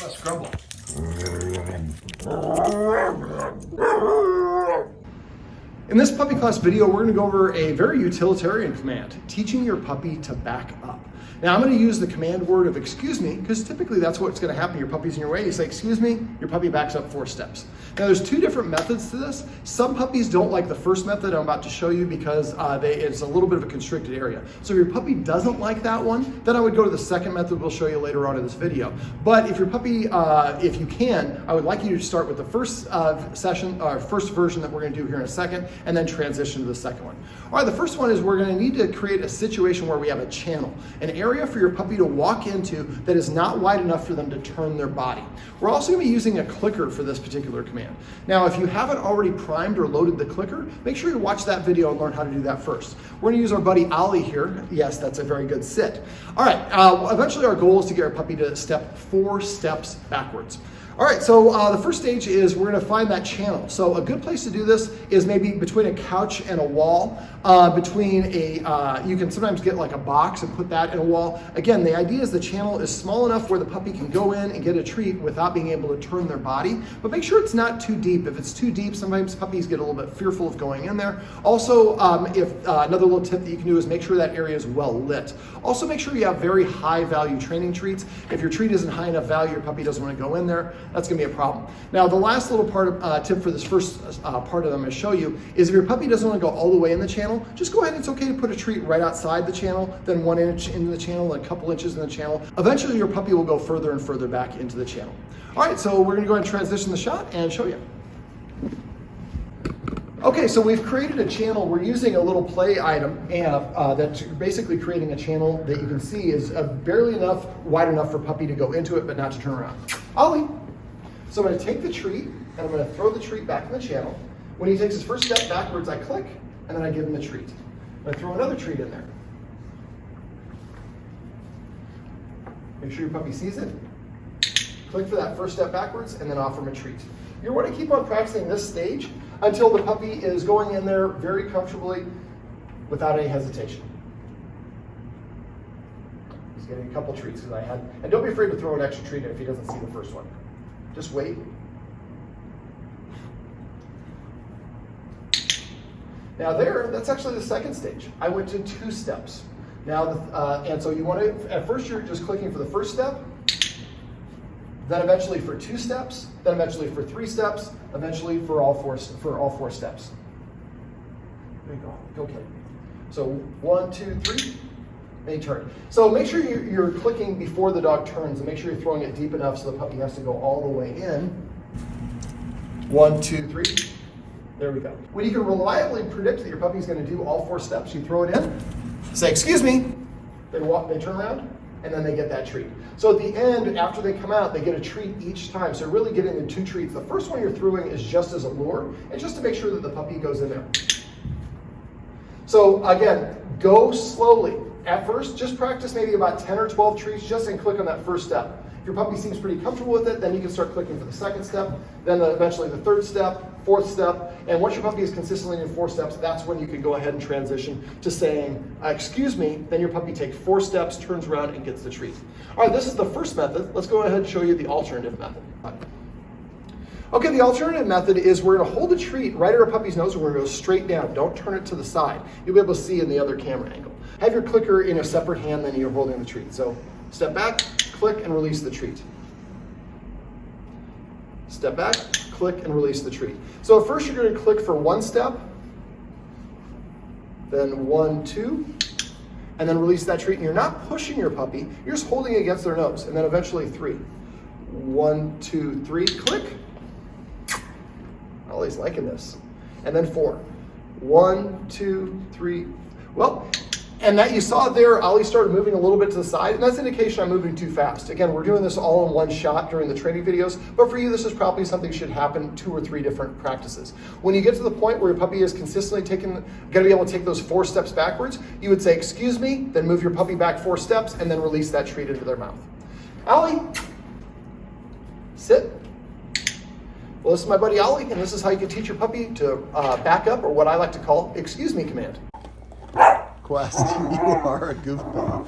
Let's grumble. In this puppy class video, we're going to go over a very utilitarian command, teaching your puppy to back up. Now I'm going to use the command word of excuse me, because typically that's what's going to happen. Your puppy's in your way, you say excuse me, your puppy backs up 4 steps. Now there's 2 different methods to this. Some puppies don't like the first method I'm about to show you because it's a little bit of a constricted area. So if your puppy doesn't like that one, then I would go to the second method we'll show you later on in this video. But if your puppy, if you can, I would like you to start with the first first version that we're going to do here in a second, and then transition to the second one. All right, the first one is we're going to need to create a situation where we have a channel, an area for your puppy to walk into that is not wide enough for them to turn their body. We're also going to be using a clicker for this particular command. Now, if you haven't already primed or loaded the clicker, make sure you watch that video and learn how to do that first. We're going to use our buddy Ollie here. Yes, that's a very good sit. All right, eventually our goal is to get our puppy to step 4 steps backwards. All right, so the first stage is we're gonna find that channel. So a good place to do this is maybe between a couch and a wall, you can sometimes get like a box and put that in a wall. Again, the idea is the channel is small enough where the puppy can go in and get a treat without being able to turn their body, but make sure it's not too deep. If it's too deep, sometimes puppies get a little bit fearful of going in there. Also, another little tip that you can do is make sure that area is well lit. Also, make sure you have very high value training treats. If your treat isn't high enough value, your puppy doesn't want to go in there, that's going to be a problem. Now, the last little tip for this first part that I'm going to show you is if your puppy doesn't want to go all the way in the channel, just go ahead. It's okay to put a treat right outside the channel, then 1 inch into the channel, and a couple inches in the channel. Eventually, your puppy will go further and further back into the channel. All right, so we're going to go ahead and transition the shot and show you. Okay, so we've created a channel. We're using a little play item that's basically creating a channel that you can see is barely wide enough for puppy to go into it, but not to turn around. Ollie. So I'm going to take the treat, and I'm going to throw the treat back in the channel. When he takes his first step backwards, I click, and then I give him the treat. I'm going to throw another treat in there. Make sure your puppy sees it. Click for that first step backwards, and then offer him a treat. You want to keep on practicing this stage until the puppy is going in there very comfortably without any hesitation. He's getting a couple treats because and don't be afraid to throw an extra treat in if he doesn't see the first one. Just wait. Now that's actually the second stage. I went to 2 steps. Now, and so you want to, at first you're just clicking for the first step, then eventually for 2 steps, then eventually for 3 steps, eventually for all 4 steps. There you go. Okay. So 1, 2, 3. They turn. So make sure you're clicking before the dog turns, and make sure you're throwing it deep enough so the puppy has to go all the way in. 1, 2, 3. There we go. When you can reliably predict that your puppy's going to do all 4 steps, you throw it in, say, excuse me, they turn around, and then they get that treat. So at the end, after they come out, they get a treat each time. So really getting the 2 treats. The first one you're throwing is just as a lure, and just to make sure that the puppy goes in there. So again, go slowly. At first, just practice maybe about 10 or 12 treats just and click on that first step. If your puppy seems pretty comfortable with it, then you can start clicking for the second step, then eventually the 3rd step, 4th step, and once your puppy is consistently in 4 steps, that's when you can go ahead and transition to saying, excuse me, then your puppy takes 4 steps, turns around, and gets the treat. All right, this is the first method. Let's go ahead and show you the alternative method. Okay, the alternative method is we're going to hold a treat right at our puppy's nose, and we're going to go straight down. Don't turn it to the side. You'll be able to see in the other camera angle. Have your clicker in a separate hand than you're holding the treat. So step back, click, and release the treat. Step back, click, and release the treat. So first you're going to click for 1 step, then 1, 2, and then release that treat. And you're not pushing your puppy, you're just holding it against their nose, and then eventually 3. 1, 2, 3, click. Ollie's liking this. And then 4. 1, 2, 3. Well, and that you saw there, Ollie started moving a little bit to the side, and that's an indication I'm moving too fast. Again, we're doing this all in one shot during the training videos, but for you, this is probably something that should happen 2 or 3 different practices. When you get to the point where your puppy is consistently going to be able to take those 4 steps backwards, you would say, excuse me, then move your puppy back 4 steps, and then release that treat into their mouth. Ollie, sit. Well, this is my buddy Ollie, and this is how you can teach your puppy to back up, or what I like to call excuse me command. Quest, you are a goofball.